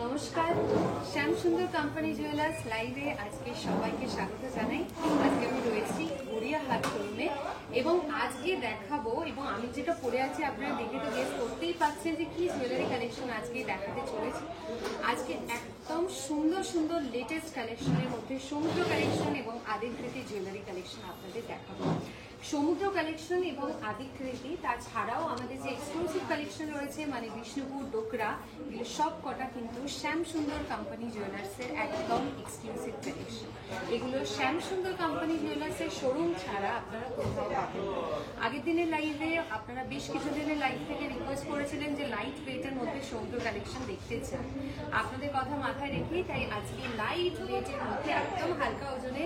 নমস্কার, শ্যাম সুন্দর company jewellers লাইভে আজকে সবাইকে স্বাগত জানাই। আজকে আমি রয়েছি গড়িয়াহাট শোরুমে এবং আজকে দেখাবো, এবং আমি যেটা পরে আছি আপনারা দেখে তো গেস করতেই পাচ্ছেন যে কি জুয়েলারি কালেকশন আজকে দেখাতে চলেছি। আজকে একদম সুন্দর সুন্দর লেটেস্ট কালেকশনের মধ্যে সমুদ্র কালেকশন এবং আদিকৃতি জুয়েলারি কালেকশন আপনাদের দেখাবো। সমুদ্র কালেকশন এবং আদিকৃতি তাছাড়াও আমাদের যে এক্সক্লুসিভ কালেকশন রয়েছে মানে বিষ্ণুপুর, ডোকরা, এগুলো সব কটা কিন্তু শ্যাম সুন্দর কোম্পানি জুয়েলার্সের একদম এক্সক্লুসিভ কালেকশন। এগুলো শ্যাম সুন্দর কোম্পানি জুয়েলার্সের শোরুম ছাড়া আপনারা কোথাও পাবেন না। আগের দিনের লাইভে আপনারা বেশ কিছু দিনের লাইভ থেকে রিকোয়েস্ট করেছিলেন যে লাইট ওয়েটের মধ্যে সমুদ্র কালেকশন দেখতে চান। আপনাদের কথা মাথায় রেখেই তাই আজকে লাইট ওয়েটের মধ্যে একদম হালকা ওজনে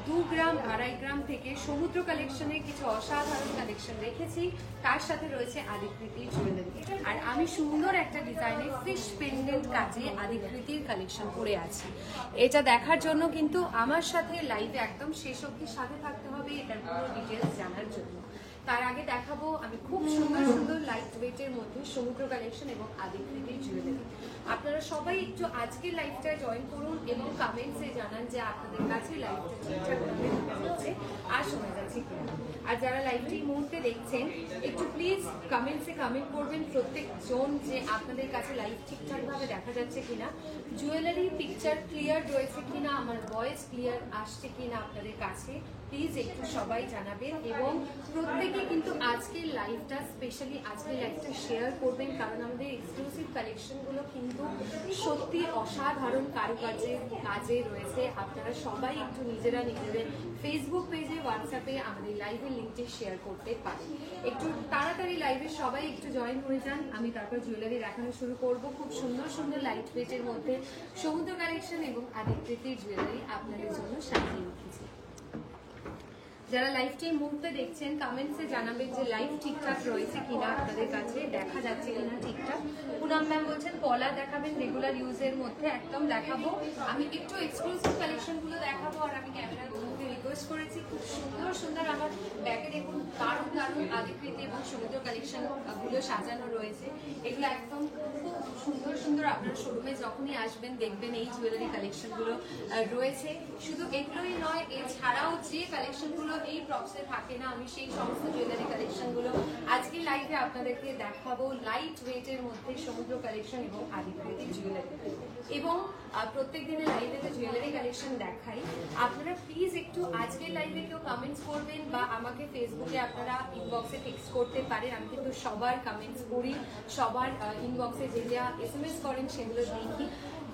2 গ্রাম 2.5 গ্রাম থেকে সমুদ্র কালেকশনের কিছু অসাধারণ কালেকশন রেখেছি। তার সাথে রয়েছে আদিকৃতির জুয়েলারি, আর আমি সুন্দর একটা ডিজাইনের ফিশ পেন্ডেন্ট কাজে আদিকৃতির কালেকশন পরে আছি। এটা দেখার জন্য কিন্তু আমার সাথে লাইভে একদম শেষ অবধি সাথে থাকতে হবে এটার পুরো ডিটেলস জানার জন্য। তার আগে দেখাবো আমি খুব সুন্দর সুন্দর লাইট ওয়েটের মধ্যে সমুদ্র কালেকশন এবং আদিকৃতির জুয়েলারি। আপনারা সবাই একটু আজকের লাইভটায় জয়েন করুন এবং কমেন্টসে জানান যে আপনাদের কাছে লাইভটা ঠিকঠাকভাবে দেখা যাচ্ছে আর শোনা যাচ্ছে কিনা। আর যারা লাইভটি এই মুহূর্তে দেখছেন একটু প্লিজ কমেন্টসে কমেন্ট করবেন প্রত্যেকজন যে আপনাদের কাছে লাইভ ঠিকঠাকভাবে দেখা যাচ্ছে কিনা, জুয়েলারি পিকচার ক্লিয়ার রয়েছে কিনা, আমার ভয়েস ক্লিয়ার আসছে কিনা আপনাদের কাছে প্লিজ একটু সবাই জানাবেন। এবং প্রত্যেকে কিন্তু আজকের লাইভটা স্পেশালি আজকের লাইভটা শেয়ার করবেন, কারণ আমাদের এক্সক্লুসিভ কালেকশনগুলো কিন্তু সত্যি অসাধারণ কারুকার্যের কাজে রয়েছে। আপনারা সবাই একটু নিজেরা নিজেদের ফেসবুক পেজে, হোয়াটসঅ্যাপে আমাদের লাইভের লিঙ্কটি শেয়ার করতে পারেন। একটু তাড়াতাড়ি লাইভে সবাই একটু জয়েন হয়ে যান, আমি তারপর জুয়েলারি দেখানো শুরু করব। খুব সুন্দর সুন্দর লাইট ওয়েটের মধ্যে সমুদ্র কালেকশন এবং আদিকৃতির জুয়েলারি আপনাদের জন্য সাজিয়ে রেখেছি। যারা লাইভটি এই মুহূর্তে দেখছেন কমেন্টসে জানাবেন যে লাইভ ঠিকঠাক রয়েছে কিনা, আপনাদের কাছে দেখা যাচ্ছে কিনা ঠিকঠাক। পুনম ম্যাম বলছেন পলা দেখাবেন রেগুলার ইউজের মধ্যে, একদম দেখাবো। আমি একটু এক্সক্লুসিভ কালেকশনগুলো দেখাবো আর আমি ক্যামেরার মধ্যে রিকোয়েস্ট করেছি খুব সুন্দর সুন্দর আমার ব্যাগে দেখুন দারুণ দারুণ আদিকৃতি এবং সমুদ্র কালেকশন গুলো সাজানো রয়েছে। এগুলো একদম খুব সুন্দর সুন্দর, আপনার শোরুমে যখনই আসবেন দেখবেন এই জুয়েলারি কালেকশনগুলো রয়েছে। শুধু এগুলোই নয়, এছাড়াও যে কালেকশনগুলো এই বক্সে থাকে না আমি সেই সমস্ত জুয়েলারি কালেকশনগুলো আজকে লাইভে আপনাদেরকে দেখাবো। লাইট ওয়েটের মধ্যে সমুদ্র কালেকশন এবং আদিকৃতি জুয়েলারি, এবং প্রত্যেক দিনের লাইভে তো জুয়েলারি কালেকশন দেখাই। আপনারা প্লিজ একটু আজকের লাইভে কেউ কমেন্টস করবেন বা আমাকে ফেসবুকে আপনারা ইনবক্সে টেক্সট করতে পারেন। আমি কিন্তু সবার কমেন্টস করি, সবার ইনবক্সে যে যা SMS করেন সেগুলো দেখি।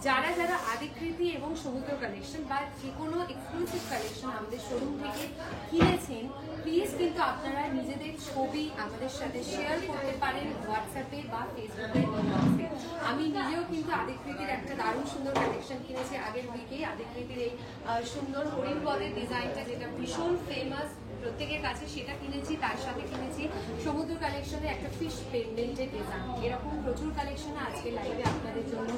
যারা যারা আদিকৃতি এবং সমুদ্র কালেকশন বা যে কোনো এক্সক্লুসিভ কালেকশন আমাদের শোরুম থেকে কিনেছেন প্লিজ কিন্তু আপনারা নিজেদের ছবি আমাদের সাথে শেয়ার করতে পারেন হোয়াটসঅ্যাপে বা ফেসবুকে ইনবক্সে। আমি নিজেও কিন্তু আদিকৃতির একটা দারুণ সুন্দর কালেকশন কিনেছি আগের উইকেই। আদিকৃতির এই সুন্দর হরিণ পদের ডিজাইনটা যেটা ভীষণ ফেমাস প্রত্যেকের কাছে, সেটা কিনেছি। তার সাথে কিনেছি সমুদ্র কালেকশনে একটা ফিশ পেন্ডেন্টের ডিজাইন। এরকম প্রচুর কালেকশন আজকে লাইভে আপনাদের জন্য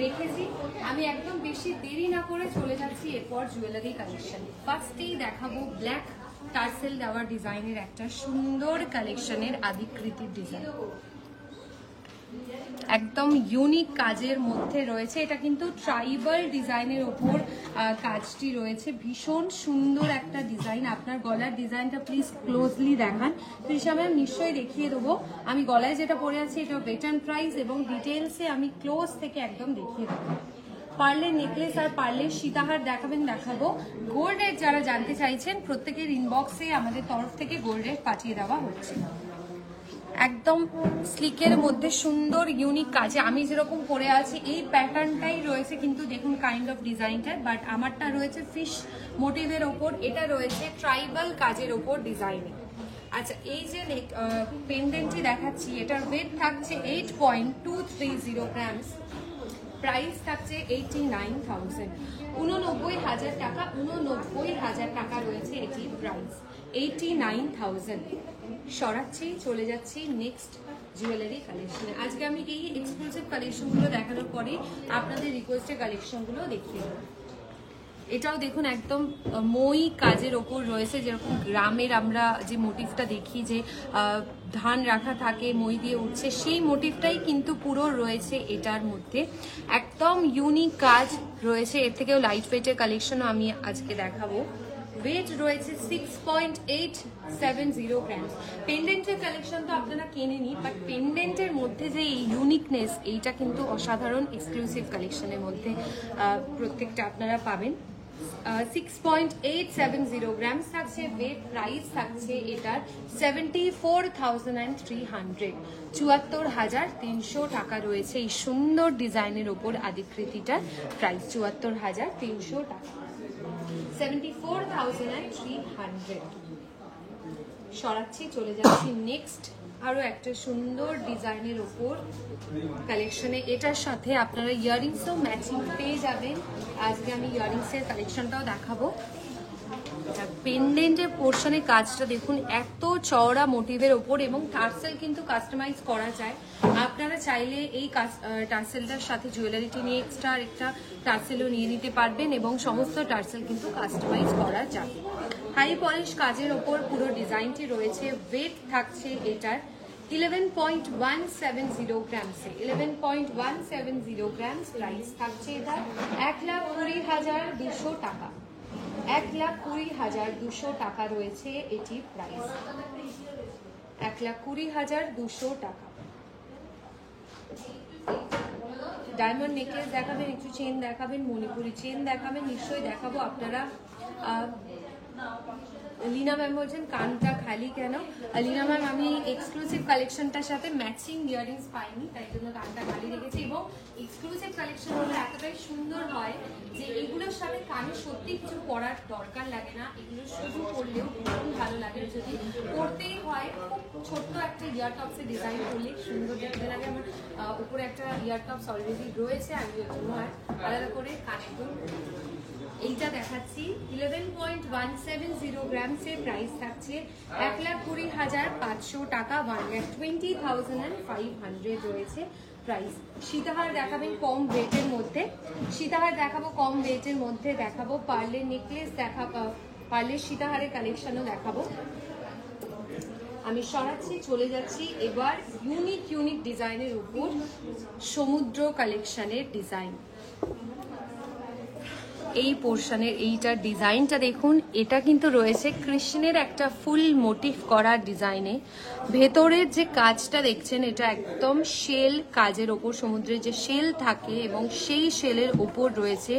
রেখেছি। আমি একদম বেশি দেরি না করে চলে যাচ্ছি এরপর জুয়েলারি কালেকশন। ফার্স্টেই দেখাবো ব্ল্যাক টার্সেল দেওয়ার ডিজাইনের একটা সুন্দর কালেকশনের আদিকৃতির ডিজাইন, একদম ইউনিক কাজের মধ্যে রয়েছে। এটা কিন্তু ট্রাইবাল ডিজাইনের ওপর কাজটি রয়েছে, ভীষণ সুন্দর একটা ডিজাইন। আপনার গলার ডিজাইনটা প্লিজ ক্লোজলি দেখান। তৃষা ম্যাম নিশ্চয়ই দেখিয়ে দেবো। আমি গলায় যেটা পরে আছি এটা ওয়েট অ্যান্ড প্রাইস এবং ডিটেলসে আমি ক্লোজ থেকে একদম দেখিয়ে দেবো। পার্লের নেকলেস আর পার্লের সীতাহার দেখাবো। গোল্ড রেট যারা জানতে চাইছেন প্রত্যেকের ইনবক্সে আমাদের তরফ থেকে গোল্ড রেট পাঠিয়ে দেওয়া হচ্ছে। একদম স্লিকের মধ্যে সুন্দর ইউনিক কাজে আমি যেরকম পরে আছি এই প্যাটার্নটাই রয়েছে, কিন্তু দেখুন কাইন্ড অফ ডিজাইনটা, বাট আমারটা রয়েছে ফিশ মোটিভের ওপর, এটা রয়েছে ট্রাইবাল কাজের ওপর ডিজাইনে। আচ্ছা, এই যে পেন্ডেন্টটি দেখাচ্ছি এটার ওয়েট থাকছে 8.230 গ্রামস, প্রাইস থাকছে 89,000, 89,000 টাকা। 89,000 টাকা রয়েছে এটি প্রাইস, 89,000। সরাচ্ছি, চলে যাচ্ছি নেক্সট জুয়েলারি কালেকশনে। আজকে আমি এই এক্সক্লুসিভ কালেকশনগুলো দেখানোর পরে আপনাদের রিকোয়েস্টের কালেকশনগুলো দেখিয়ে দেবো। এটাও দেখুন একদম মই কাজের ওপর রয়েছে, যেরকম গ্রামের আমরা যে মোটিভটা দেখি যে ধান রাখা থাকে মই দিয়ে উঠছে, সেই মোটিভটাই কিন্তু পুরো রয়েছে এটার মধ্যে। একদম ইউনিক কাজ রয়েছে, এর থেকেও লাইট ওয়েটের কালেকশনও আমি আজকে দেখাবো। ওয়েট রয়েছে 6.870 গ্রামস। পেন্ডেন্টের কালেকশন তো আপনারা কেনেনি, বাট পেন্ডেন্টের মধ্যে যে এই ইউনিকনেস, এইটা কিন্তু অসাধারণ এক্সক্লুসিভ কালেকশনের মধ্যে প্রত্যেকটা আপনারা পাবেন। 6.870 গ্রামস থাকছে, ওয়েট প্রাইস থাকছে এটার 74,300, 74,300 টাকা রয়েছে এই সুন্দর ডিজাইনের ওপর আদিকৃতিটার প্রাইস 74,300 টাকা, 74,300। সরাচ্ছি, চলে যাচ্ছি নেক্সট আরো একটা সুন্দর ডিজাইনের ওপর কালেকশনে। এটার সাথে আপনারা ইয়াররিংসও ম্যাচিং পেয়ে যাবেন। আজকে আমি ইয়াররিংসের কালেকশনটাও দেখাবো। পেন্ডেন্টের পোর্শনের কাজটা দেখুন, এত চওড়া মোটিভের ওপর, এবং টার্সেল কিন্তু কাস্টমাইজ করা যায়। আপনারা চাইলে এই টার্সেলটার সাথে জুয়েলারিটি নিয়ে এক্সট্রা একটা টার্সেলও নিয়ে নিতে পারবেন, এবং সমস্ত টার্সেল কিন্তু কাস্টমাইজ করা যায়। হাই পলিশ কাজের ওপর পুরো ডিজাইনটি রয়েছে। ওয়েট থাকছে এটার 11.170 গ্রামসে, 11.170 গ্রামস। প্রাইস থাকছে এটা 1,20,200 টাকা, 1,20,200 টাকা রয়েছে এটি প্রাইস, 1,20,200 টাকা। ডায়মন্ড নেকলেস দেখাবেন, একটু চেন দেখাবেন, মণিপুরি চেন দেখাবেন, নিশ্চয়ই দেখাবো। আপনারা লীনা ম্যাম বলছেন কানটা খালি কেন? লীনা ম্যাম, আমি এক্সক্লুসিভ কালেকশনটার সাথে ম্যাচিং ইয়াররিংস পাইনি, তাই জন্য কানটা খালি রেখেছি। এবং এক্সক্লুসিভ কালেকশন হলে এতটাই সুন্দর হয় যে এগুলোর সাথে কানে সত্যি কিছু পরার দরকার লাগে না, এগুলো শুধু পরলেও ভীষণ ভালো লাগে। যদি পরতেই হয়, খুব ছোট্ট একটা ইয়ার টপসে ডিজাইন করলে সুন্দর দেখতে লাগে। আমার উপরে একটা ইয়ার টপস অলরেডি রয়েছে, আমি ওই জন্য আর আলাদা করে কানে এইটা দেখাচ্ছি। 11.170 গ্রামসের প্রাইস থাকছে 1,20,500 টাকা, 1,20,500 রয়েছে প্রাইস। সীতাহার দেখাবেন কম ওয়েটের মধ্যে, সীতাহার দেখাবো কম ওয়েটের মধ্যে, দেখাবো পার্লের নেকলেস, দেখাবো পার্লের সীতাহারের কালেকশনও দেখাবো। আমি সরাচ্ছি, চলে যাচ্ছি এবার ইউনিক ডিজাইনের উপর। সমুদ্র কালেকশনের ডিজাইন, এই পোর্শনের এইটার ডিজাইনটা দেখুন, এটা কিন্তু রয়েছে কৃষ্ণের একটা ফুল মোটিভ করা ডিজাইনে। ভেতরের যে কাজটা দেখছেন, এটা একদম শেল কাজের ওপর, সমুদ্রের যে শেল থাকে এবং সেই শেলের ওপর রয়েছে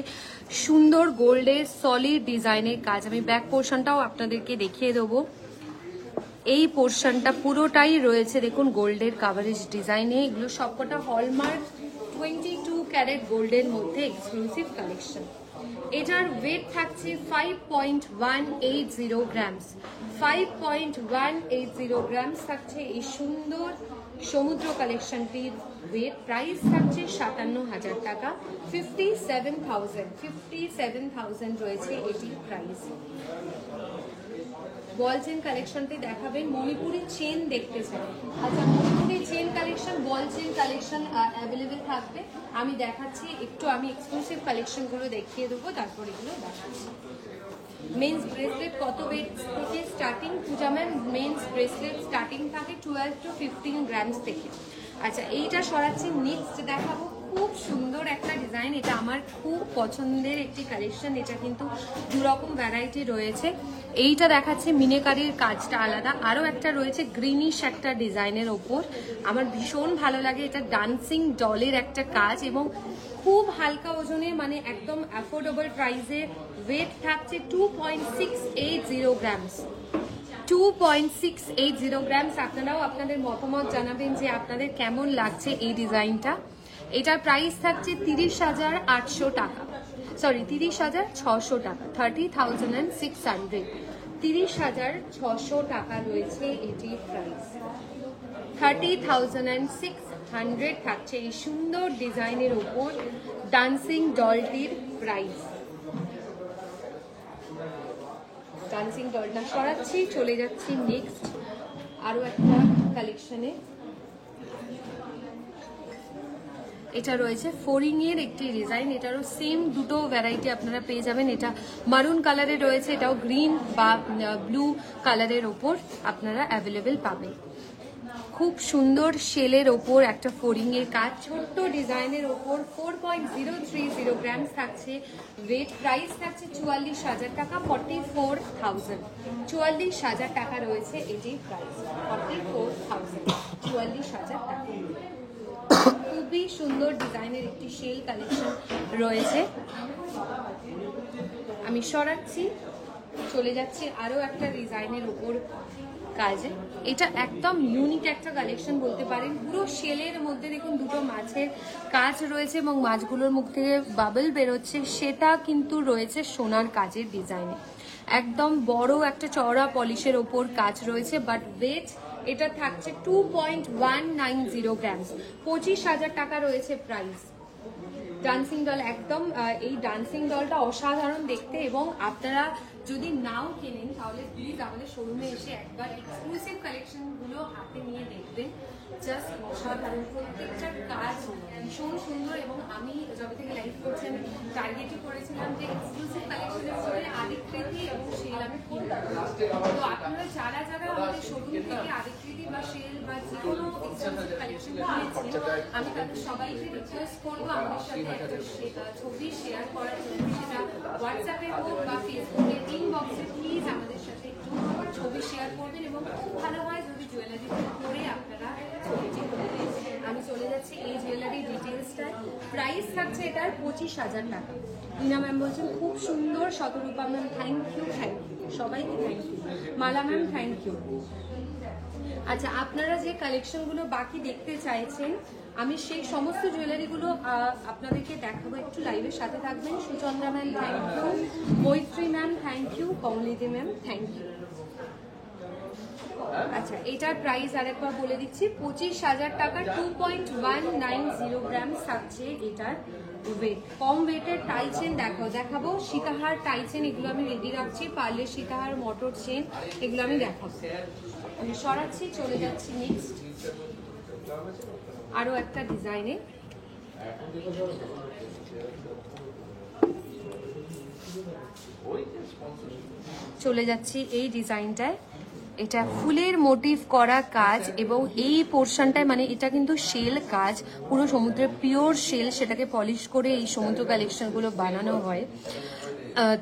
সুন্দর গোল্ডের সলিড ডিজাইনের কাজ। আমি ব্যাক পোর্শনটাও আপনাদেরকে দেখিয়ে দেবো। এই পোর্শনটা পুরোটাই রয়েছে দেখুন গোল্ডের কাভারেজ ডিজাইনে। এগুলো সবকটা হলমার্ক 22 ক্যারেট গোল্ডের মধ্যে এক্সক্লুসিভ কালেকশন। এটার ওয়েট থাকছে 5.180 গ্রামস, 5.180 গ্রামস থাকছে এই সুন্দর সমুদ্র কালেকশনটির ওয়েট। প্রাইস থাকছে 57,000 টাকা, 57,000 রয়েছে এটির প্রাইস। বল চেন কালেকশনটি দেখাবেন, মণিপুরি চেন দেখতে চাই। আচ্ছা, মণিপুরি চেন কালেকশন, বল চেন কালেকশন অ্যাভেলেবেল থাকবে। আমি দেখাচ্ছি একটু, আমি এক্সক্লুসিভ কালেকশনগুলো দেখিয়ে দেবো, তারপর এগুলো দেখাচ্ছি। মেন্স ব্রেসলেট কত ওয়েট থেকে স্টার্টিং? পূজা ম্যাম, মেন্স ব্রেসলেট স্টার্টিং থাকে 12 to 15 গ্রামস থেকে। আচ্ছা, এইটা সরাচ্ছি, নেক্সট দেখাবো খুব সুন্দর একটা ডিজাইন। এটা আমার খুব পছন্দের একটি কালেকশন, এটা কিন্তু দুরকম ভ্যারাইটি রয়েছে। এইটা দেখাচ্ছে মিনেকারির কাজটা আলাদা, আরও একটা রয়েছে গ্রিনিশ একটা ডিজাইনের ওপর। আমার ভীষণ ভালো লাগে, এটা ডান্সিং ডলের একটা কাজ এবং খুব হালকা ওজনে, মানে একদম অ্যাফোর্ডেবল প্রাইসে। ওয়েট থাকছে 2.680 গ্রামস, 2.680 গ্রামস। আপনারাও আপনাদের মতামত জানাবেন যে আপনাদের কেমন লাগছে এই ডিজাইনটা। এটার প্রাইস থাকছে 30,800 টাকা, সরি 30,600 টাকা, 30,600, 30,600 টাকা রয়েছে এটির প্রাইস। 30,600 থাকছে এই সুন্দর ডিজাইনের উপর ডান্সিং ডলটির প্রাইস। ডান্সিং ডলটা সরাচ্ছি, চলে যাচ্ছি নেক্সট আরো একটা কালেকশনে। এটা রয়েছে ফোরিং এর একটি ডিজাইন, এটারও সেম দুটো ভ্যারাইটি আপনারা পেয়ে যাবেন। এটা মারুন কালারে রয়েছে, এটাও গ্রিন বা ব্লু কালারের ওপর আপনারা অ্যাভেলেবেল পাবেন। খুব সুন্দর শেলের ওপর একটা ফোরিং এর কাজ, ছোট্ট ডিজাইনের ওপর 4.030 গ্রাম থাকছে। ওয়েট প্রাইস থাকছে 44,000 টাকা, 44,000, 44,000 টাকা রয়েছে এটির প্রাইস, 44,000, 44,000 টাকা। খুবই সুন্দর ডিজাইনের একটি শেল কালেকশন রয়েছে। আমি সরাচ্ছি, চলে যাচ্ছি আরো একটা ডিজাইনের উপর কাজে। এটা একদম ইউনিক একটা কালেকশন বলতে পারেন, পুরো শেলের মধ্যে দেখুন দুটো মাছের কাজ রয়েছে এবং মাছগুলোর মুখ থেকে বাবল বেরোচ্ছে, সেটা কিন্তু রয়েছে সোনার কাজের ডিজাইনে। একদম বড় একটা চওড়া পলিশের ওপর কাজ রয়েছে, বাট ওয়েট এটা থাকছে 2.190 গ্রাম, 25,000 টাকা রয়েছে প্রাইস। ডান্সিং ডল, একদম এই ডান্সিং ডলটা অসাধারণ দেখতে, এবং আপনারা যদি নাও কেনেন তাহলে প্লিজ আমাদের শোরুমে এসে একবার এক্সক্লুসিভ কালেকশনগুলো হাতে নিয়ে দেখবেন। জাস্ট অসাধারণ, প্রত্যেকটা কাজ ভীষণ সুন্দর। এবং আমি যবে থেকে লাইভ করছি আমি টার্গেটই করেছিলাম যে এক্সক্লুসিভ কালেকশনের মধ্যে আদিকৃতি এবং শেল আমি কিনবো। তো আপনারা যারা যারা আমাদের শোরুম থেকে আদিকৃতি বা শেল বা যে কোনো এক্সক্লুসিভ কালেকশন কিনেছেন, আমি তাদের সবাইকে রিকোয়েস্ট করবো আমাদের সাথে একটা ছবি শেয়ার করার জন্য, সেটা হোয়াটসঅ্যাপে হোক বা ফেসবুকে ইনবক্সে প্লিজ আমাদের সাথে একটু ছবি শেয়ার করবেন। এবং খুব ভালো হয় যদি জুয়েলারি পরে আপনারা ছবিটি করে দেন। আমি চলে যাচ্ছি এই জুয়েলারি ডিটেলসটায়। প্রাইস থাকছে এটার 25,000 টাকা। রিনা ম্যাম বলছেন খুব সুন্দর। শতরূপা ম্যাম থ্যাংক ইউ, সবাইকে thank you. Mala ma'am thank you. আচ্ছা, আপনারা যে কালেকশনগুলো বাকি দেখতে চাইছেন আমি সেই সমস্ত জুয়েলারিগুলো আপনাদেরকে দেখাবো, একটু লাইভের সাথে থাকবেন। Suchandra ma'am thank you, Maitri ma'am thank you, কমলিদি ম্যাম থ্যাংক ইউ। আচ্ছা, এটার প্রাইস আরেকবার বলে দিচ্ছি, 25,000 টাকা, 2.190 গ্রাম থাকছে এটার ওয়েট। কম ওয়েটের টাই চেন দেখাবো, সীতাহার টাই চেন এগুলো আমি রেডি রাখছি, পার্লের সীতাহার মটর চেন এগুলো আমি দেখাবো। আমি সরাচ্ছি, চলে যাচ্ছি নেক্সট আরো একটা ডিজাইনে। চলে যাচ্ছি এই ডিজাইনটায়, এটা ফুলের মোটিভ করা কাজ এবং এই পোর্শনটায় মানে এটা কিন্তু শেল কাজ, পুরো সমুদ্রের পিওর শেল, সেটাকে পলিশ করে এই সমুদ্র কালেকশনগুলো বানানো হয়।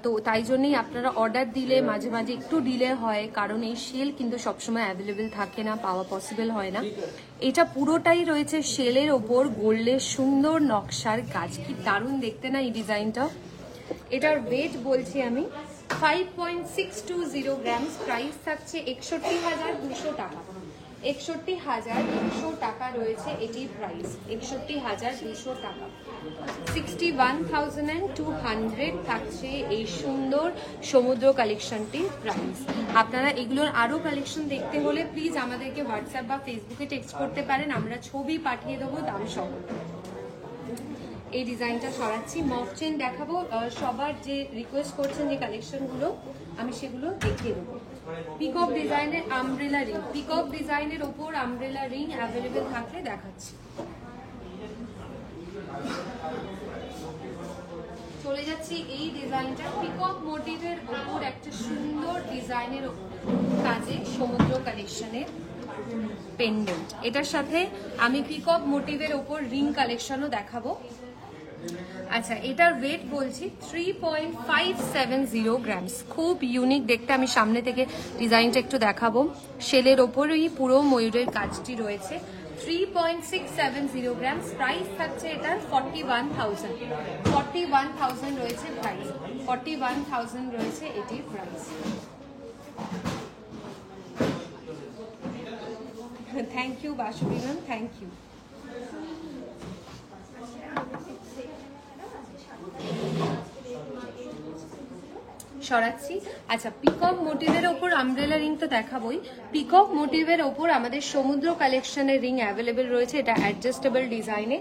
তো তাই জন্যই আপনারা অর্ডার দিলে মাঝে মাঝে একটু ডিলে হয়, কারণ এই শেল কিন্তু সবসময় অ্যাভেলেবেল থাকে না, পাওয়া পসিবল হয় না। এটা পুরোটাই রয়েছে শেলের ওপর গোল্ডের সুন্দর নকশার কাজ, কি দারুণ দেখতে না এই ডিজাইনটা। এটার ওয়েট বলছি আমি 5.620 গ্রাম, প্রাইস থাকছে 61,200 টাকা, 61,200 টাকা রয়েছে এটির প্রাইস, 61,200 টাকা। 61,200 থাকছে এই সুন্দর সমুদ্র কালেকশনটির প্রাইস। আপনারা এগুলোর আরো কালেকশন দেখতে হলে প্লিজ আমাদেরকে হোয়াটসঅ্যাপ বা ফেসবুকে টেক্সট করতে পারেন, আমরা ছবি পাঠিয়ে দেবো দাম সহ। এই ডিজাইনটা সরাচ্ছি, মক চেন দেখাবো। সবার যে রিকোয়েস্ট করছেন যে কালেকশনগুলো আমি সেগুলো দেখিয়ে দেবো। পিকক ডিজাইনের আমব্রেলা রিং, পিকক ডিজাইনের ওপর আমব্রেলা রিং অ্যাভেলেবেল থাকলে দেখাচ্ছি। চলে যাচ্ছি এই ডিজাইনটা, পিকক মোটিভের ওপর একটা সুন্দর ডিজাইনের কাজে সমুদ্র কালেকশনের পেন্ডেন্ট। এটার সাথে আমি পিকক মোটিভের ওপর রিং কালেকশনও দেখাবো। আচ্ছা, এটার ওয়েট বলছি 3.570 গ্রামস, খুব ইউনিক দেখতে। আমি সামনে থেকে ডিজাইনটা একটু দেখাবো। শেলের ওপরই পুরো ময়ূরের কাজটি রয়েছে। 3.670 গ্রামস, প্রাইস থাকছে এটার 41,000, 41,000 রয়েছে প্রাইস, 41,000 রয়েছে এটির price. Thank you Basubi ma'am, thank you. সরাচ্ছি। আচ্ছা, পিকক মোটিভের ওপর আমব্রেলা রিং তো দেখাবোই। পিকক মোটিভের ওপর আমাদের সমুদ্র কালেকশনের রিং অ্যাভেলেবেল রয়েছে, এটা অ্যাডজাস্টেবল ডিজাইনে।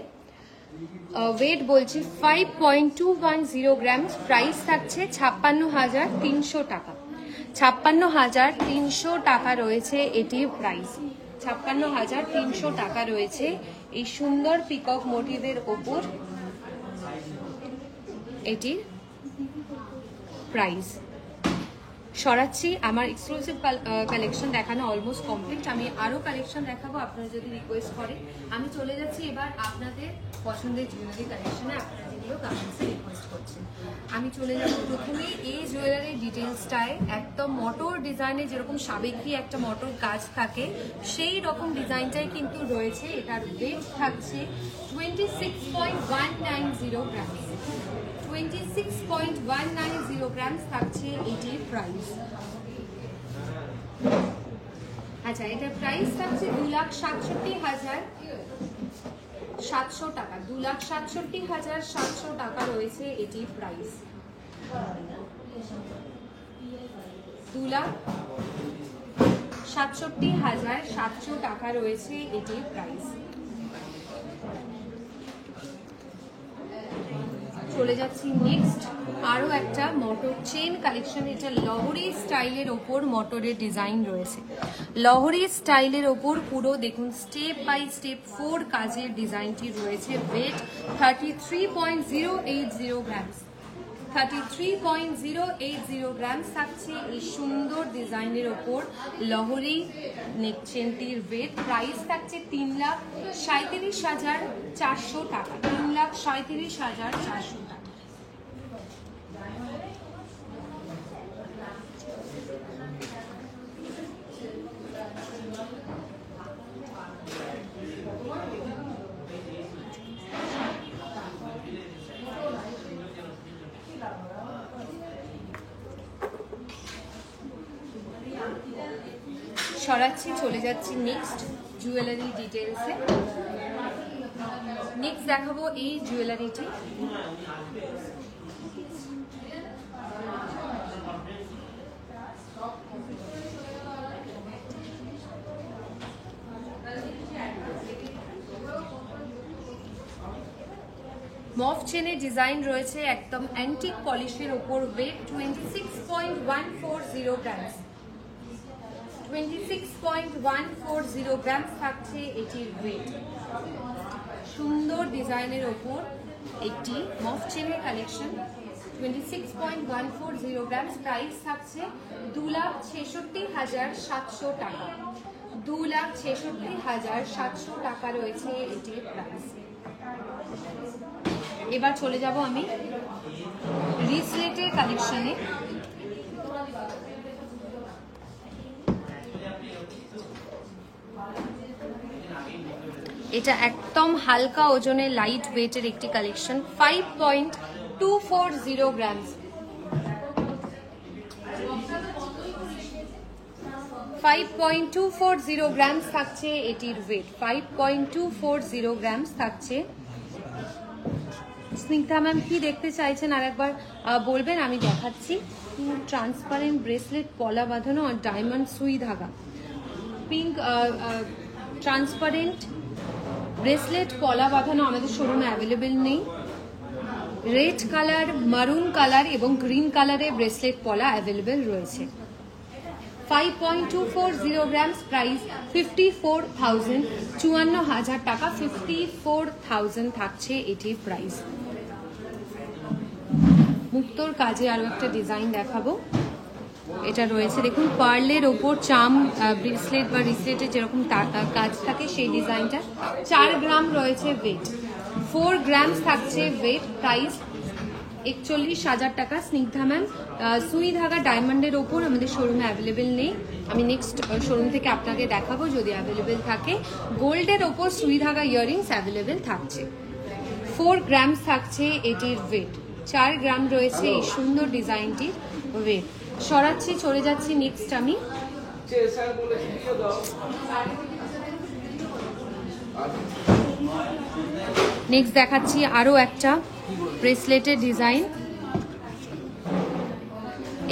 ওয়েট বলছি 5.210 গ্রাম, প্রাইস থাকছে 56,300 টাকা, 56,300 টাকা রয়েছে এটির প্রাইস, 56,300 টাকা রয়েছে এই সুন্দর পিকক মোটিভের ওপর এটির প্রাইস। সরাচ্ছি, আমার এক্সক্লুসিভ কালেকশন দেখানো অলমোস্ট কমপ্লিট। আমি আরও কালেকশন দেখাবো আপনারা যদি রিকোয়েস্ট করে। আমি চলে যাচ্ছি এবার আপনাদের পছন্দের জুয়েলারি কালেকশনে, আপনারা যেগুলো কালেকশন রিকোয়েস্ট করছেন। আমি চলে যাব প্রথমে এই জুয়েলারির ডিটেলসটায়। একদম মটর ডিজাইনে যেরকম সাবেকি একটা মটর কাজ থাকে সেই রকম ডিজাইনটাই কিন্তু রয়েছে। এটার ওয়েট থাকছে 26.190 গ্রাম। 26.190 গ্রামস থাকছে এটির প্রাইস। আচ্ছা, এটার প্রাইস থাকছে 2,67,700 টাকা। 2,67,700 টাকা রয়েছে এটির প্রাইস। 2,67,700 টাকা রয়েছে এটির প্রাইস। চলে যাচ্ছি নেক্সট আরও একটা মোটর চেন কালেকশন। এটা লহরি স্টাইলের ওপর মোটরের ডিজাইন রয়েছে। লহরি স্টাইলের ওপর পুরো দেখুন স্টেপ বাই স্টেপ 4 কাজের ডিজাইনটি রয়েছে। Wait 33.080 grams. 33.080 গ্রামস থাকছে এই সুন্দর ডিজাইনের ওপর লহরি নেক চেনটির ওয়েট। প্রাইস থাকছে 3,37,400 টাকা। 3,37,400 টাকা। সরাচ্ছি, চলে যাচ্ছি নেক্সট জুয়েলারি ডিটেলসে। নেক্সট দেখাবো এই জুয়েলারিটি। মফ চেনের ডিজাইন রয়েছে একদম অ্যান্টিক পলিশের ওপর। Wait 26.140 grams. 26.140 গ্রামস থাকছে এটির ওয়েট। সুন্দর ডিজাইনের ওপর একটি মফ চেনের কালেকশন। 26.140 গ্রামস। প্রাইস থাকছে 2,66,700 টাকা। 2,66,700 টাকা রয়েছে এটির প্রাইস। এবার চলে যাব আমি রিসলেটের কালেকশনে। এটা একদম হালকা ওজনের লাইট ওয়েটের একটি কালেকশন। 5.240 গ্রামস। 5.240 গ্রামস থাকছে এটির ওয়েট। 5.240 গ্রামস থাকছে। স্নিগ্ধা ম্যাম কি দেখতে চাইছেন আর একবার বলবেন, আমি দেখাচ্ছি। ট্রান্সপারেন্ট ব্রেসলেট পলা বাঁধানো আর ডায়মন্ড সুই ধাগা। পিঙ্ক ট্রান্সপারেন্ট ব্রেসলেট পলা বাঁধানো আমাদের শোরুমে অ্যাভেলেবেল নেই। রেড কালার, মারুন কালার এবং গ্রিন কালারের ব্রেসলেট পলা অ্যাভেলেবেল রয়েছে। 5.240 গ্রামস। প্রাইস 54,000, 54,000 টাকা। 54,000 থাকছে এটির প্রাইস। মুক্তোর কাজে আরো একটা ডিজাইন দেখাবো। এটা রয়েছে দেখুন পার্লের ওপর চাম ব্রেসলেট বা রিসলেটের যেরকম কাজ থাকে সেই ডিজাইনটা। 4 গ্রাম রয়েছে ওয়েট। 4 গ্রামস থাকছে ওয়েট। প্রাইস 41,000 টাকা। স্নিগ্ধা ম্যাম সুই ধাগা ডায়মন্ডের ওপর আমাদের শোরুমে অ্যাভেলেবেল নেই। আমি নেক্সট শোরুম থেকে আপনাকে দেখাবো যদি অ্যাভেলেবেল থাকে। গোল্ডের ওপর সুই ধাগা ইয়াররিংস অ্যাভেলেবেল থাকছে। 4 গ্রামস থাকছে এটির ওয়েট। 4 গ্রাম রয়েছে এই সুন্দর ডিজাইনটির ওয়েট। সরাচ্ছি, চলে যাচ্ছি নেক্সট আমি। নেক্সট দেখাচ্ছি আরো একটা ব্রেসলেটের ডিজাইন।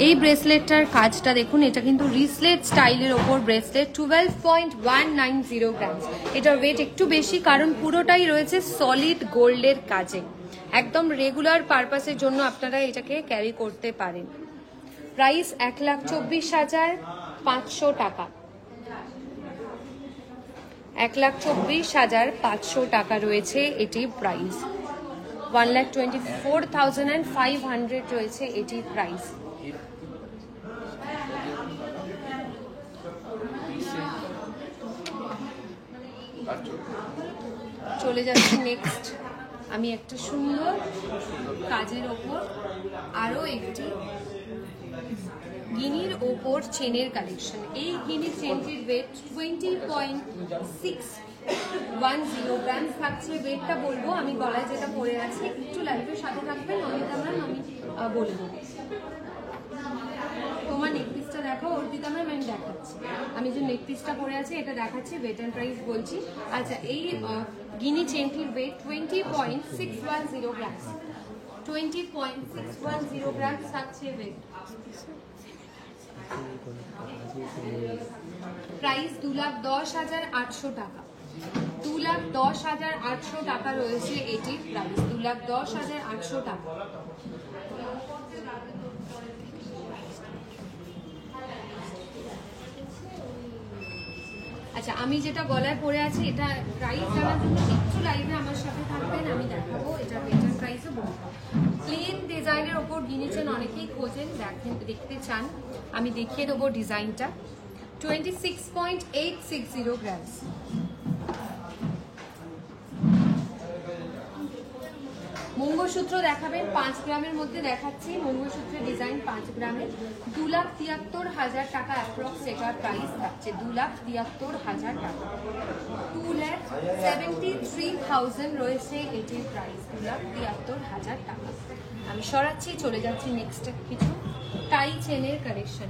এই ব্রেসলেটটার কাজটা দেখুন, এটা কিন্তু রিসলেট স্টাইলের ওপর ব্রেসলেট। 12.190 গ্রামস। এটার ওয়েট একটু বেশি কারণ পুরোটাই রয়েছে সলিড গোল্ডের কাজে। একদম রেগুলার পারপাসের জন্য আপনারা এটাকে ক্যারি করতে পারেন। প্রাইস 1,24,500 টাকা। 1,24,500 টাকা রয়েছে এটির প্রাইস। 1,24,500 রয়েছে এটির প্রাইস। চলে যাচ্ছি নেক্সট, আমি একটা সুন্দর কাজের ওপর আরো একটি গিনির ওপর চেনের কালেকশন। এই গিনি চেনটির ওয়েট 20.610 গ্রাম থাকছে। ওয়েটটা বলবো, আমি গলায় যেটা পরে আছি, একটু লাইভের সাথে থাকবেন অমিতা ম্যাম, আমি বলে দেবো। তোমার নেক পিসটা দেখো অর্পিতা ম্যাম, আমি দেখাচ্ছি। আমি যে নেক পিসটা পরে আছি এটা দেখাচ্ছি, ওয়েট অ্যান্ড প্রাইস বলছি। আচ্ছা, এই গিনি চেনটির ওয়েট 20.610 গ্রাম। 20.610 গ্রাম থাকছে ওয়েট। প্রাইস 2,10,800 টাকা। 2,10,800 টাকা রয়েছে এটির প্রাইস। 2,10,800 টাকা। আচ্ছা, আমি যেটা গলায় পরে আছি এটা প্রাইস জানার জন্য একটু লাইভে আমার সাথে থাকবেন, আমি দেখাবো। এটা বেটার প্রাইসও বলবো। প্লেন ডিজাইনের ওপর গিনেছেন, অনেকেই খোঁজেন, দেখতে চান, আমি দেখিয়ে দেবো ডিজাইনটা। 26.860 গ্রাম। মঙ্গলসূত্র দেখাবেন 5 গ্রামের মধ্যে দেখাচ্ছি। মঙ্গলসূত্রের ডিজাইন 5 গ্রামের। 2,73,000 টাকা অ্যাপ্রক্স এটার প্রাইস থাকছে। 2,73,000 টাকা। 2,73,000 রয়েছে এটির প্রাইস। 2,73,000 টাকা। আমি সরাচ্ছি, চলে যাচ্ছি নেক্সট কিছু টাই চেনের কালেকশন।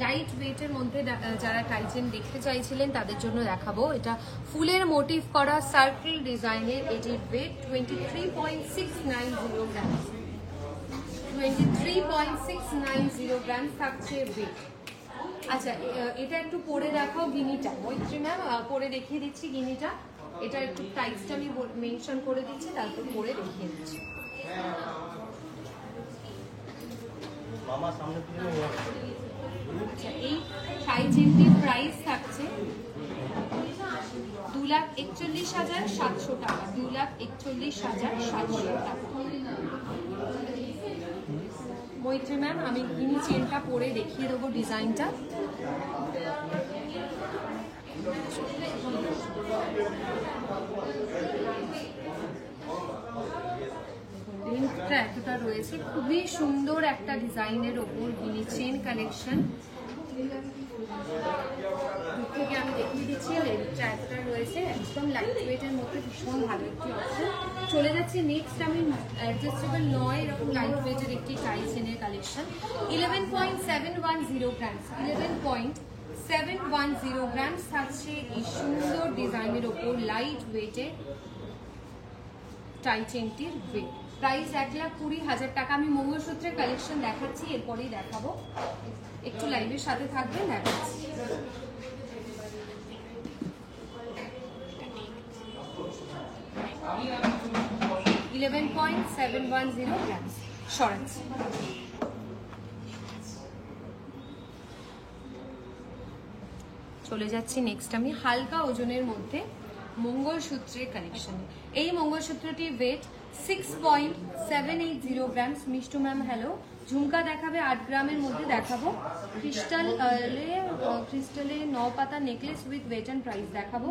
লাইট ওয়েটের মধ্যে যারা টাই চেন দেখতে চাইছিলেন তাদের জন্য দেখাবো। এটা ফুলের মোটিভ করা সার্কেল ডিজাইনের। এটির ওয়েট 23.690 গ্রাম। 23.690 গ্রাম থাকছে ওয়েট। আচ্ছা, এটা একটু পরে দেখাও গিনিটা। মৈত্রী ম্যাম, পরে দেখিয়ে দিচ্ছি গিনিটা। এটা একটু টাইপসটা আমি মেনশন করে দিচ্ছি, তারপর পরে দেখিয়ে দিচ্ছি। আচ্ছা, এই টাই চেনটির প্রাইস থাকছে 2,41,700 টাকা। 2,41,700 টাকা। মৈত্রী ম্যাম, আমি গিনি চেনটা পরে দেখিয়ে দেবো ডিজাইনটা। লিঙ্কটা এতটা রয়েছে, খুবই সুন্দর একটা ডিজাইনের ওপর গিনি চেন কালেকশন। থেকে আমি দেখিয়ে দিচ্ছি, লেন্থটা এতটা রয়েছে, একদম লাইট ওয়েটের মধ্যে ভীষণ ভালো একটি অপশন। চলে যাচ্ছি নেক্সট, আমি অ্যাডজাস্টেবল নয় এরকম লাইট ওয়েটের একটি টাই চেনের কালেকশন। 11.710 গ্রাম। 11.710 গ্রাম থাকছে এই সুন্দর ডিজাইনের ওপর লাইট ওয়েটের টাই চেনটির ওয়েট। প্রাইস 1,20,000 টাকা। আমি মঙ্গলসূত্রের কালেকশন দেখাচ্ছি, এরপরেই দেখাবো। একটু লাইভের সাথে থাকবেন, দেখাচ্ছি। $11.710 গ্রাম। সরাচ্ছি। চলে যাচ্ছি নেক্সট, আমি হালকা ওজনের মধ্যে মঙ্গলসূত্রের কালেকশনে। এই মঙ্গলসূত্রটির ওয়েট 6.780 গ্রাম। Mishtu ma'am hello. ঝুমকা দেখাবে 8 গ্রামের মধ্যে দেখাবো। ক্রিস্টালে 9 পাতা necklace with weight and price দেখাবো।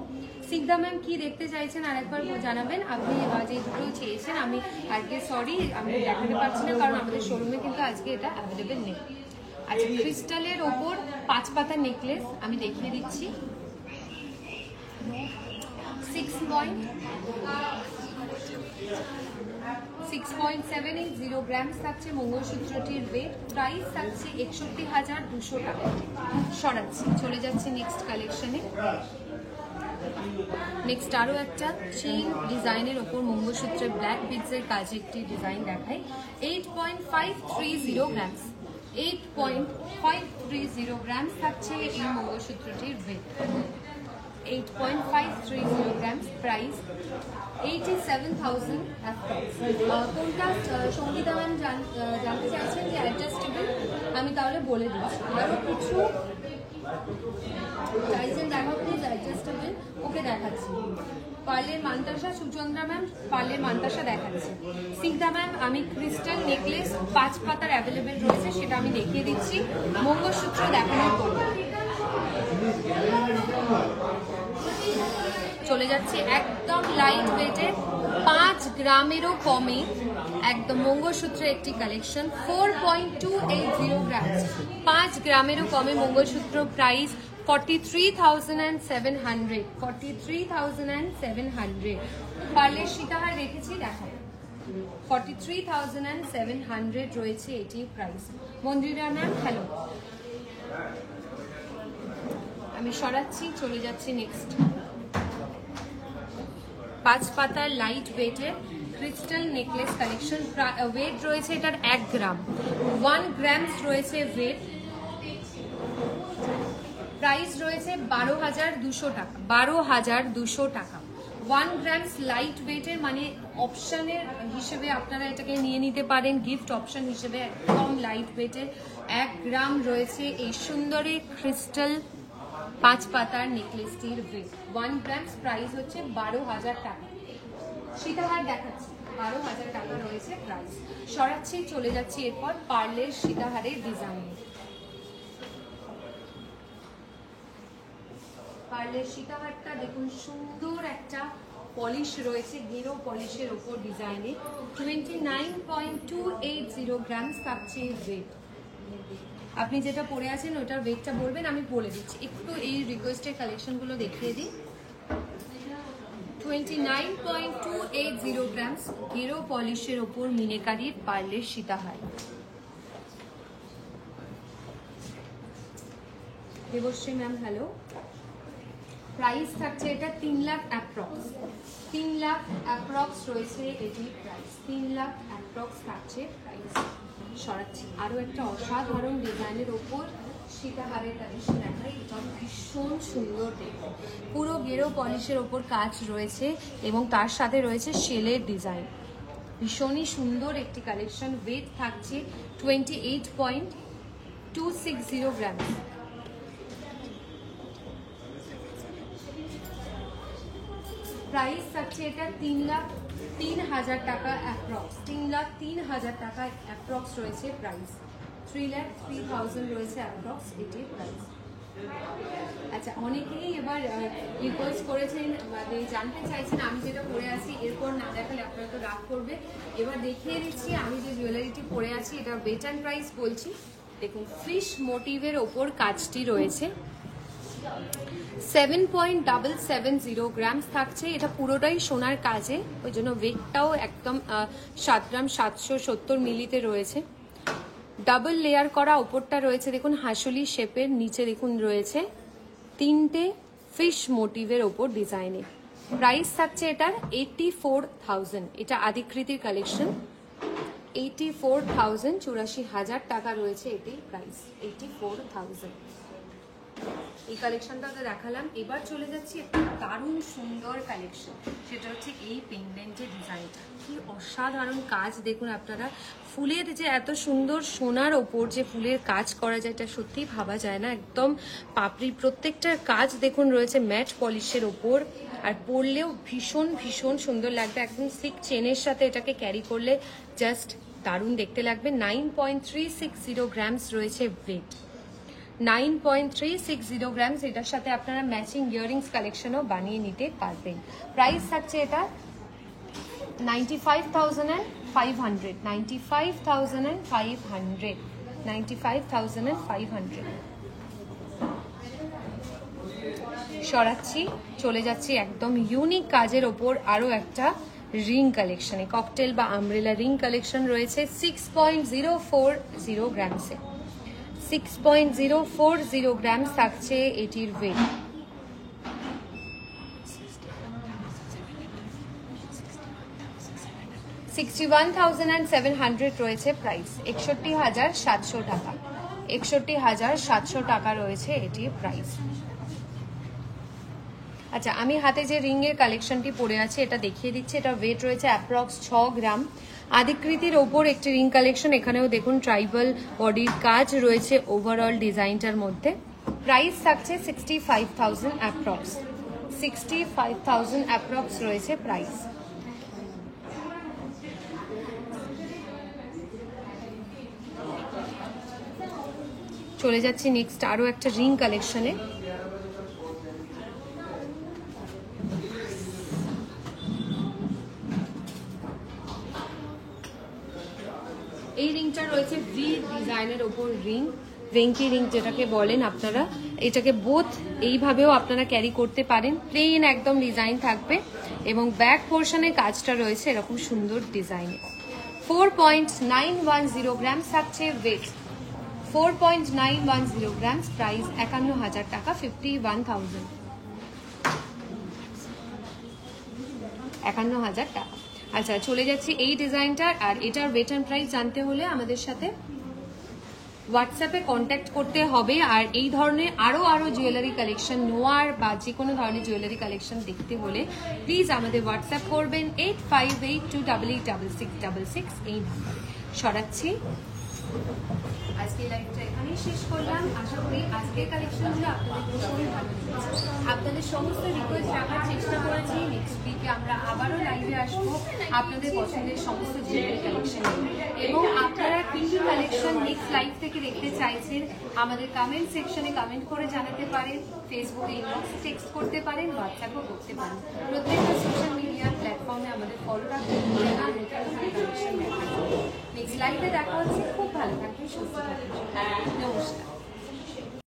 সিকদা ম্যাম কি দেখতে চাইছেন আরেকবার জানাবেন। আপনি যে দুটো চেয়েছেন, আমি আজকে সরি আমি দেখাতে পারছি না, কারণ আমাদের শোরুমে কিন্তু আজকে এটা অ্যাভেলেবেল নেই। আচ্ছা, ক্রিস্টালের ওপর 5 পাতা নেকলেস আমি দেখিয়ে দিচ্ছি। 6.780 গ্রাম থাকছে মঙ্গলসূত্রটির ওয়েট। প্রাইস থাকছে 61,200 টাকা। সরাচ্ছি, চলে যাচ্ছে নেক্সট কালেকশনে। নেক্সট আরও একটা চেইন ডিজাইনের ওপর মঙ্গলসূত্রের ব্ল্যাক বিডসের কাজে একটি ডিজাইন দেখাই। 8.530 গ্রাম। 8.530 গ্রাম থাকছে এই মঙ্গলসূত্রটির ওয়েট। 8.530 গ্রাম। প্রাইস 87,000 কোনটা সঙ্গীতা ম্যাম জানতে চাইছেন যে অ্যাডজাস্টেবল, আমি তাহলে বলে দিচ্ছি। আরও কিছু টাইজেন দেখো প্লিজ, অ্যাডজাস্টেবল। ওকে দেখাচ্ছি। পার্লের মান্তাসা, সুচন্দ্রা ম্যাম পার্লের মান্তাসা দেখাচ্ছে। সিকদা ম্যাম আমি ক্রিস্টাল নেকলেস 5 পাতার অ্যাভেলেবেল রয়েছে, সেটা আমি দেখিয়ে দিচ্ছি মঙ্গলসূত্র দেখানোর পর। চলে যাচ্ছি একদম লাইট ওয়েটের 5 গ্রামেরও কমে একদম মঙ্গলসূত্রের একটি কালেকশন 4.280 গ্রাম। 5 গ্রামেরও কমে মঙ্গলসূত্র, প্রাইস 43,700। 43,700। পার্লের সীতাহার রেখেছি, দেখাবো 43,700 রয়েছে এটি প্রাইস। মন্দিরা ম্যাম হ্যালো, আমি সরাচ্ছি, চলে যাচ্ছি নেক্সট। 5 পাতার লাইট ওয়েটের ক্রিস্টাল নেকলেস কালেকশন, ওয়েট রয়েছে এটার 1 গ্রাম, 1 গ্রামস রয়েছে ওয়েট। প্রাইস রয়েছে 12,200 টাকা। 12,200 টাকা। 1 গ্রামস লাইট ওয়েটের, মানে অপশনের হিসেবে আপনারা এটাকে নিয়ে নিতে পারেন, গিফট অপশন হিসেবে। একদম লাইট ওয়েটের 1 গ্রাম রয়েছে এই সুন্দরী ক্রিস্টাল 5 পাতার নেকলেসটির ওয়েট। 1 গ্রামস, প্রাইস হচ্ছে 12,000 টাকা। সীতাহার দেখাচ্ছি, 12,000 টাকা রয়েছে প্রাইস। সরাচ্ছি, চলে যাচ্ছি এরপর পার্লের সীতাহারের ডিজাইন। পার্লের সীতাহারটা দেখুন, সুন্দর একটা পলিশ রয়েছে, গেরো পলিশের ওপর ডিজাইনে। 29.280 গ্রামস থাকছে ওয়েট। আপনি যেটা পরে আছেন ওটার ওয়েটটা বলবেন, আমি বলে দিচ্ছি। একটু এই রিকোয়েস্টের কালেকশনগুলো দেখিয়ে দিই। 29.280 গ্রামস গেরো পলিশের ওপর মিনেকারির পার্লের সীতাহার। Debashree ma'am hello. প্রাইস থাকছে এটা 3 লাখ অ্যাপ্রক্স। 3 লাখ অ্যাপ্রক্স রয়েছে এটি প্রাইস। 3 লাখ অ্যাপ্রক্স থাকছে প্রাইস। সরাচ্ছি, আরও একটা অসাধারণ ডিজাইনের ওপর সীতাহারের কালেকশন দেখাই। এটা ভীষণ সুন্দর দেখতে, পুরো গেরো পলিশের ওপর কাজ রয়েছে এবং তার সাথে রয়েছে শেলের ডিজাইন। ভীষণই সুন্দর একটি কালেকশন। ওয়েট থাকছে 28.260 গ্রাম। প্রাইস থাকছে এটা 3,03,000 টাকা অ্যাপ্রক্স। 3,03,000 টাকা অ্যাপ্রক্স রয়েছে প্রাইস। 3,03,000 রয়েছে অ্যাপ্রক্স এটির প্রাইস। আচ্ছা, অনেকেই এবার রিকোয়েস্ট করেছেন, মানে জানতে চাইছেন আমি যেটা পরে আছি এরপর না দেখালে আপনারা তো রাগ করবে। এবার দেখিয়ে দিচ্ছি আমি যে জুয়েলারিটি পরে আছি, এটা ওয়েট অ্যান্ড প্রাইস বলছি। দেখুন, ফিশ মোটিভের ওপর কাজটি রয়েছে। 7.770 গ্রামস থাকছে। এটা পুরোটাই সোনার কাজে, ওই জন্য ওয়েটটাও একদম 7 গ্রাম 770 মিলিতে রয়েছে। ডাবল লেয়ার করা ওপরটা রয়েছে দেখুন হাসুলি শেপের, নিচে দেখুন রয়েছে 3টে ফিশ মোটিভের ওপর ডিজাইনে। প্রাইস থাকছে এটার 84,000। এটা আদিকৃতির কালেকশন। 84,000, 84,000 টাকা রয়েছে এটি প্রাইস। 84,000 এই কালেকশনটা তো দেখালাম। এবার চলে যাচ্ছি একটা দারুণ সুন্দর কালেকশন, সেটা হচ্ছে এই পেন্ডেন্টের ডিজাইনটা। কি অসাধারণ কাজ দেখুন আপনারা। ফুলের যে এত সুন্দর সোনার ওপর যে ফুলের কাজ করা যায়, এটা সত্যিই ভাবা যায় না। একদম পাপড়ির প্রত্যেকটার কাজ দেখুন রয়েছে ম্যাট পলিশের ওপর, আর পরলেও ভীষণ ভীষণ সুন্দর লাগবে। একদম সিক চেনের সাথে এটাকে ক্যারি করলে জাস্ট দারুণ দেখতে লাগবে। 9.360 গ্রামস রয়েছে ওয়েট। 9.360 গ্রামস। এটার সাথে আপনারা ম্যাচিং ইয়াররিংস কালেকশনও বানিয়ে নিতে পারবেন। প্রাইস থাকছে এটা 95,500। 95,500। 95,500। সরাচ্ছি, চলে যাচ্ছি একদম ইউনিক কাজের ওপর আরও একটা রিং কালেকশনে। ককটেল বা আমব্রেলা রিং কালেকশন রয়েছে 6.040 গ্রামসে। 6.040 গ্রামস থাকছে এটির ওয়েট। 61,700 রয়েছে প্রাইস। 61,700 টাকা। 61,700 টাকা রয়েছে এটির প্রাইস। আচ্ছা, আমি হাতে যে রিংয়ের কালেকশনটি পরে আছে এটা দেখিয়ে দিচ্ছি। এটা ওয়েট রয়েছে অ্যাপ্রক্স 6 গ্রাম। আদিকৃতির ওপর একটি রিং কালেকশন। এখানেও দেখুন ট্রাইবাল বডির কাজ রয়েছে ওভারঅল ডিজাইনটার মধ্যে। প্রাইস থাকছে 65,000 অ্যাপ্রক্স, 65,000 অ্যাপ্রক্স রয়েছে প্রাইস। চলে যাচ্ছি নেক্সট আরো একটা রিং কালেকশনে। এই রিংটা রয়েছে ভি ডিজাইনের ওপর রিং, ভেঙ্কি রিং যেটাকে বলেন আপনারা। এটাকে বোথ এইভাবেও আপনারা ক্যারি করতে পারেন, প্লেন একদম ডিজাইন থাকবে এবং ব্যাক পোর্শনে কাজটা রয়েছে এরকম সুন্দর ডিজাইনে। 4.910 গ্রাম থাকছে ওয়েট, 4.910 গ্রাম, প্রাইস 51,000 টাকা, 51,000, 51,000 টাকা। আচ্ছা চলে যাচ্ছি এই ডিজাইনটার, আর এটার ওয়েট এন্ড প্রাইস জানতে হলে আমাদের সাথে হোয়াটসঅ্যাপে কন্ট্যাক্ট করতে হবে। আর এই ধরনের আরো জুয়েলারি কালেকশন নোয়ার বা যে কোনো ধরনের জুয়েলারি কালেকশন দেখতে হলে প্লিজ আমাদের হোয়াটসঅ্যাপ করবেন 8582886666 এই নাম্বারে। সরাচ্ছি, আজকে লাইভটা এখানেই শেষ করলাম। আশা করি আজকের কালেকশনগুলো আপনাদের ভীষণ ভালো লেগেছে। আপনাদের সমস্ত রিকোয়েস্ট রাখার চেষ্টা করেছি। নেক্সট উইকে আমরা আবারও লাইভে আসবো আপনাদের পছন্দের সমস্ত জুয়েলারি কালেকশন নিয়ে। এবং আপনারা কি কি কালেকশন নেক্সট লাইভ থেকে দেখতে চাইছেন আমাদের কমেন্ট সেকশনে কমেন্ট করে জানাতে পারেন, ফেসবুকে ইনবক্সে টেক্সট করতে পারেন, হোয়াটসঅ্যাপও করতে পারেন। প্রত্যেকটা সোশ্যাল মিডিয়া প্ল্যাটফর্মে আমাদের ফলো রাখবেন, কালেকশন দেখার জন্য। নেক্সট লাইভে দেখা হচ্ছে। খুব ভালো থাকবেন, সুস্থ থাকবেন, নমস্কার।